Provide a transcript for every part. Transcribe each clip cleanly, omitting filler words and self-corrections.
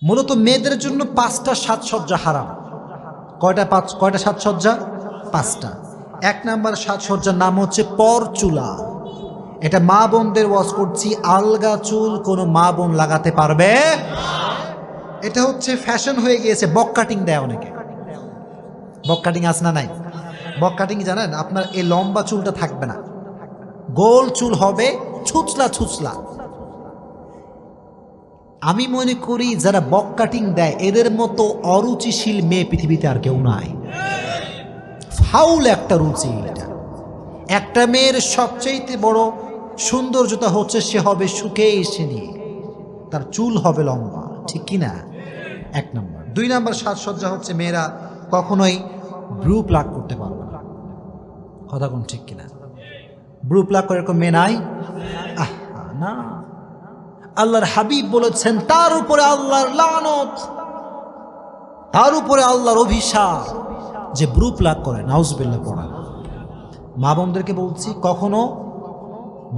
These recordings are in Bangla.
মূলত মেয়েদের জন্য 5টা সাজসজ্জা হারাম। কয়টা সাজসজ্জা? 5টা। 1 নাম্বার সাজসজ্জার নাম হচ্ছে পরচুলা। এটা মা বোনদের ওয়াজ করছি, আলগা চুল কোনো মা বোন লাগাতে পারবে। এটা হচ্ছে ফ্যাশন হয়ে গিয়েছে। বক কাটিং দেয় অনেকে। বক কাটিং আছে না নাই? বক কাটিং জানেন? আপনার এই লম্বা চুলটা থাকবে না, গোল চুল হবে, ছুচলা ছুচলা। আমি মনে করি যারা বক কাটিং দেয় এদের মতো অরুচিশীল মেয়ে পৃথিবীতে আর কেউ নাই। ফাউল একটা রুচি এটা। একটা মেয়ের সবচেয়ে বড় সৌন্দর্যতা হচ্ছে সে হবে সুখে এসে নিয়ে, তার চুল হবে লম্বা, ঠিক কিনা? 1 নম্বর। 2 নম্বর সাজসজ্জা হচ্ছে মেয়েরা কখনোই ব্রু প্লাগ করতে পারবে না। কথা কোন ঠিক কিনা? ব্রু প্লাগ করে এরকম মেয়ে নাই? না, আল্লাহর হাবিব বলেছেন তার উপরে আল্লাহর লানত, তার উপরে আল্লাহর অভিশাপ যে ব্রু প্লাগ করে। নাউজুবিল্লাহ পড়া। মা বোনদেরকে বলছি, কখনো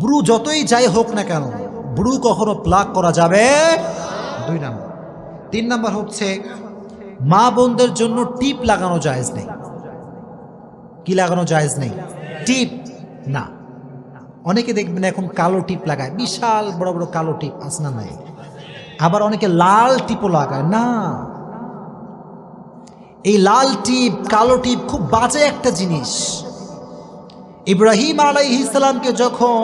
ব্রু যতই যাই হোক না কেন, ব্রু কখনো প্লাগ করা যাবে। 2 নম্বর। 3 নম্বর হচ্ছে মা বোনদের জন্য টিপ লাগানো জায়েজ নেই। কি লাগানো জায়েজ নেই? টিপ না। অনেকে দেখবেন এখন কালো টিপ লাগায়, বিশাল বড় বড় কালো টিপ, আসনা নাই। আবার অনেকে লাল টিপও লাগায়। না, এই লাল টিপ কালো টিপ খুব বাজে একটা জিনিস। ইব্রাহিম আলাইহিস সালামকে যখন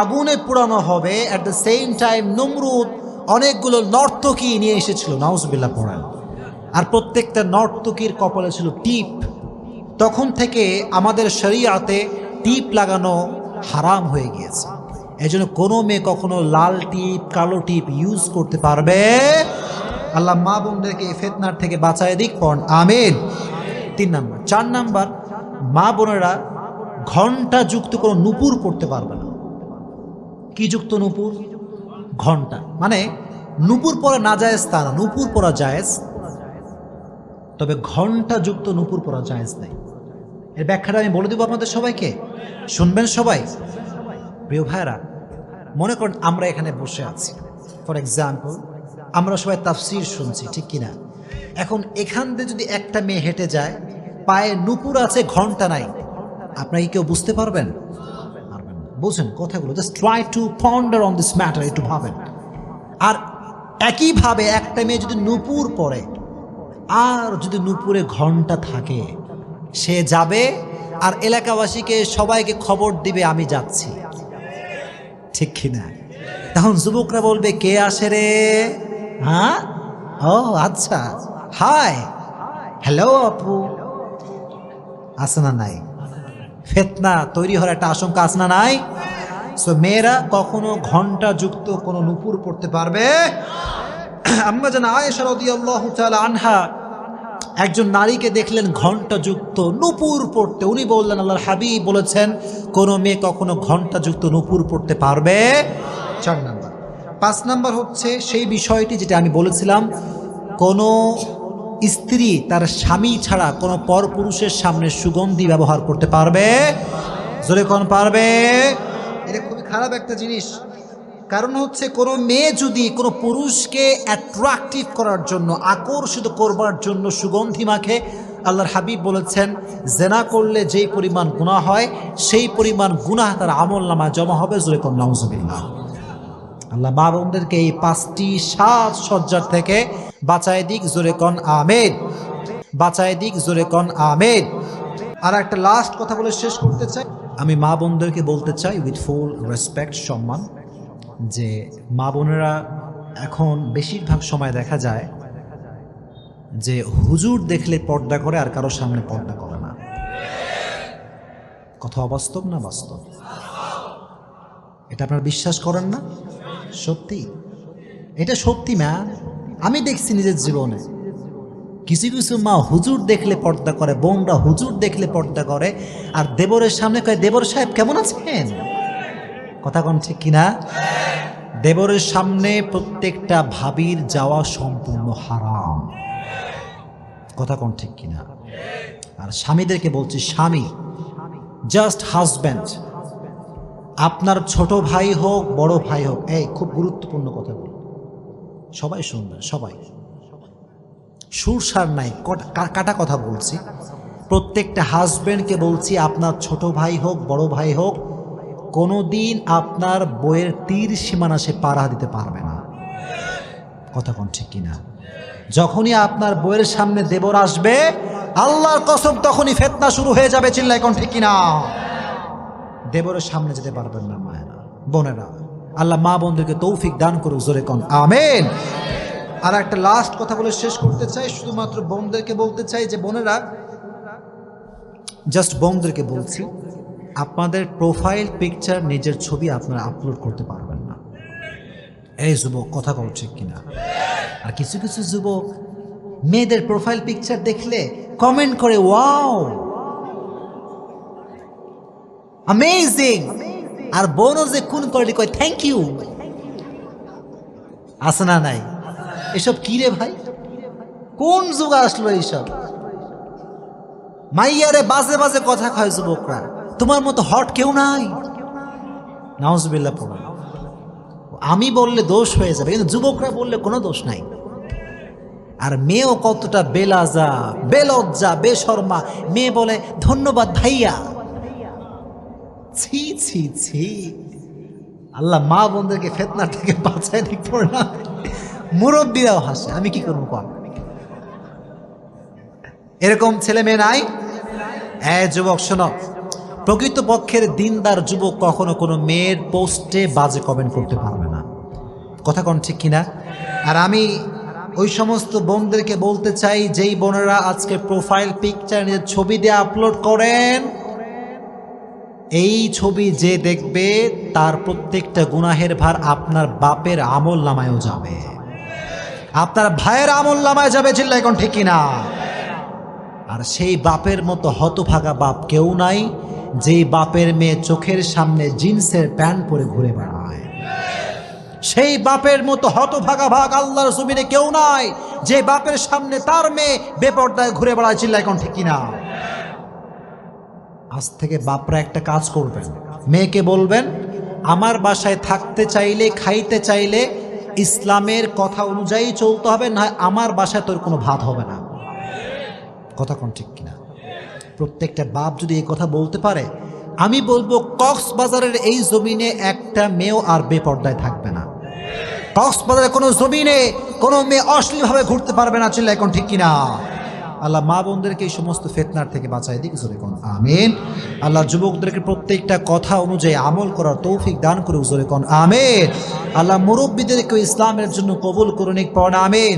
আগুনে পোড়ানো হবে, অ্যাট দ্য সেম টাইম নমরুদ অনেকগুলো নর্তকী নিয়ে এসেছিল, নাউজুবিল্লাহ পড়েন। আর প্রত্যেকটা নর্তকীর কপালে ছিল টিপ। তখন থেকে আমাদের শরীয়তে টিপ লাগানো হারাম হয়ে গিয়েছে। এজন্য কোনো মেয়ে কখনো লাল টিপ কালো টিপ ইউজ করতে পারবে। আল্লাহ মা বোনদেরকে এই ফিতনার থেকে বাঁচায় দিক, পড়ন আমিন। 3 নম্বর। 4 নম্বর, মা বোনেরা ঘণ্টা যুক্ত কোনো নূপুর পড়তে পারবে না। কি যুক্ত নূপুর? ঘণ্টা। মানে নূপুর পরা না জায়েজ তা না, নূপুর পরা জায়েজ, তবে ঘণ্টা যুক্ত নূপুর পরা জায়েজ নেই। এর ব্যাখ্যাটা আমি বলে দেবো আপনাদের সবাইকে, শুনবেন সবাই। প্রিয় ভাইরা, মনে করেন আমরা এখানে বসে আছি, ফর এক্সাম্পল আমরা সবাই তাফসীর শুনছি, ঠিক কিনা? এখন এখান দিয়ে যদি একটা মেয়ে হেঁটে যায়, পায়ে নূপুর আছে, ঘণ্টা নাই, আপনারা কি কেউ বুঝতে পারবেন? পারবেন না। বুঝেন কথাগুলো? Just try to ponder on this matter, একটু ভাবেন। আর একইভাবে একটা মেয়ে যদি নূপুর পরে আর যদি নূপুরে ঘণ্টা থাকে, সে যাবে আর এলাকাবাসীকে সবাইকে খবর দিবে আমি যাচ্ছি, ঠিক কিনা? তখন যুবকরা বলবে কে আসে রে? হ্যাঁ, ও আচ্ছা, হাই, হ্যালো আপু। আছে না নাই? ফিতনা তৈরি হওয়ার একটা আশঙ্কা আছে না নাই? সো মেয়েরা কখনো ঘণ্টা যুক্ত কোনো নূপুর পড়তে পারবে। আম্মা জান আয়েশা রাদিয়াল্লাহু তাআলা আনহা একজন নারীকে দেখলেন ঘণ্টা যুক্ত নূপুর পড়তে। উনি বললেন আল্লাহর হাবিব বলেছেন কোনো মেয়ে কখনো ঘণ্টা যুক্ত নূপুর পড়তে পারবে। 4 নম্বর। 5 নম্বর হচ্ছে সেই বিষয়টি যেটা আমি বলেছিলাম, কোনো স্ত্রী তার স্বামী ছাড়া কোনো পরপুরুষের সামনে সুগন্ধি ব্যবহার করতে পারবে। জোরে কোন পারবে? এটা খুবই খারাপ একটা জিনিস। কারণ হচ্ছে কোনো মেয়ে যদি কোনো পুরুষকে অ্যাট্রাকটিভ করার জন্য, আকর্ষিত করবার জন্য সুগন্ধি মাখে, আল্লাহর হাবিব বলেছেন জেনা করলে যেই পরিমাণ গুনাহ হয় সেই পরিমাণ গুনাহ তার আমলনামায় জমা হবে। জোরে কোন নাউজুবিল্লাহ। আল্লাহ মা বোনদেরকে এই 5টি সাজসজ্জার থেকে বাঁচায় দিক। জোরে কোন আমিন। বাঁচায় দিক। জোরে কোন আমিন। আর একটা লাস্ট কথা বলে শেষ করতে চাই। আমি মা বোনদেরকে বলতে চাই উইথ ফুল রেসপেক্ট, সম্মান, যে মা বোনেরা এখন বেশিরভাগ সময় দেখা যায় যে হুজুর দেখলে পর্দা করে আর কারো সামনে পর্দা করে না। কথা অবাস্তব না বাস্তব? এটা আপনারা বিশ্বাস করেন না? সত্যি, এটা সত্যি ম্যাম। আমি দেখছি নিজের জীবনে কিছু কিছু মা হুজুর দেখলে পর্দা করে, বোনরা হুজুর দেখলে পর্দা করে, আর দেবরের সামনে কয় দেবর সাহেব কেমন আছেন। কথা কোন ঠিক কিনা? দেবরের সামনে প্রত্যেকটা ভাবির যাওয়া সম্পূর্ণ হারাম। কথা কোন ঠিক কিনা? আর স্বামীদেরকে বলছি, স্বামী জাস্ট হাজব্যান্ড, আপনার ছোট ভাই হোক বড় ভাই হোক, এই খুব গুরুত্বপূর্ণ কথা বল, সবাই শুনবেন, সবাই সুরসার নাই, কাটা কথা বলছি। প্রত্যেকটা হাজব্যান্ডকে বলছি, আপনার ছোট ভাই হোক বড় ভাই হোক, কোনোদিন আপনার বইয়ের তীর সীমানা সে পাড়া দিতে পারবে না। কথা কোন ঠিক কিনা? যখনই আপনার বইয়ের সামনে দেবর আসবে, আল্লাহর কসম তখনই ফিতনা শুরু হয়ে যাবে। চিল্লায় কোন ঠিক কিনা? দেবরের সামনে যেতে পারবেন না মায়েরা, বোনেরা। আল্লাহ মা বোনদেরকে তৌফিক দান করুক, জোরে কোন আমিন। আর একটা লাস্ট কথা বলে শেষ করতে চাই, শুধুমাত্র বোনদেরকে বলতে চাই যে বোনেরা, জাস্ট বোনদেরকে বলছি, আপনাদের প্রোফাইল পিকচার নিজের ছবি আপনারা আপলোড করতে পারবেন না। এই যুবক, কথা বল ঠিক কিনা? আর কিছু কিছু যুবক মেয়েদের প্রোফাইল পিকচার দেখলে কমেন্ট করে, ওয়াও অ্যামেজিং, আর বোনও যে কোন করে কয় থ্যাংক ইউ। আছে না নাই? এসব কি রে ভাই, কোন যুগ আসলো এইসব? মাইয়ারে বাজে বাজে কথা কয় যুবকরা, তোমার মতো হট কেউ নাই। নাউজুবিল্লাহ পড়া। আমি বললে দোষ হয়ে যাবে, কিন্তু যুবকরা বললে কোনো দোষ নাই। আর মেয়েও কতটা বেলাজা, বেলজ্জা, বেশর্মা। মেয়ে বলে ধন্যবাদ ভাইয়া। ছি ছি ছি। আল্লাহ মা বোনদেরকে ফিতনা থেকে বাঁচায় দিক না। মুরব্বীরাও হাসে, আমি কি করবো কর? এরকম ছেলে মেয়ে নাই? যুবক শোনো, প্রকৃত পক্ষের দিনদার যুবক কখনো কোনো মেয়ের পোস্টে বাজে কমেন্ট করতে পারবে না। কথা কোন ঠিক কিনা? আর আমি ওই সমস্ত বোনদেরকে বলতে চাই, যেই বোনেরা আজকে প্রোফাইল পিকচার নিজের ছবি দিয়ে আপলোড করেন, এই ছবি যে দেখবে তার প্রত্যেকটা গুনাহের ভার আপনার বাপের আমল নামায়ও যাবে, আপনার ভাইয়ের আমল নামায় যাবে। চিল্লাই কোন ঠিক কিনা? আর সেই বাপের মতো হতভাগা বাপ কেউ নাই, যেই বাপের মেয়ে চোখের সামনে জিন্সের প্যান্ট পরে ঘুরে বেড়ায়। সেই বাপের মতো হতভাগা ভাগ আল্লাহর জমিনে কেউ নাই, যে বাপের সামনে তার মেয়ে বেপরদায় ঘুরে বেড়ায়। চিল্লাই কোন ঠিক কিনা? আজ থেকে বাপরা একটা কাজ করবেন, মেয়েকে বলবেন, আমার বাসায় থাকতে চাইলে, খাইতে চাইলে ইসলামের কথা অনুযায়ী চলতে হবে, না আমার বাসায় তোর কোনো ভাত হবে না। কথা কোন ঠিক কিনা? প্রত্যেকটা বাপ যদি এই কথা বলতে পারে, আমি বলবো কক্সবাজারের এই জমিনে একটা মেয়েও আর বেপর্দায় থাকবে না। কক্সবাজারের কোনো জমিনে কোনো মেয়ে অশ্লীলভাবে ঘুরতে পারবে না। চিল্লাই কোন ঠিক কিনা? আল্লাহ মা বোনদেরকে এই সমস্ত ফিতনার থেকে বাঁচাই দিক, জোরে কোন আমিন। আল্লাহ যুবকদেরকে প্রত্যেকটা কথা অনুযায়ী আমল করার তৌফিক দান করুক, জোরে কোন আমিন। আল্লাহ মুরব্বীদেরকে ইসলামের জন্য কবুল করুন, পড়া আমিন।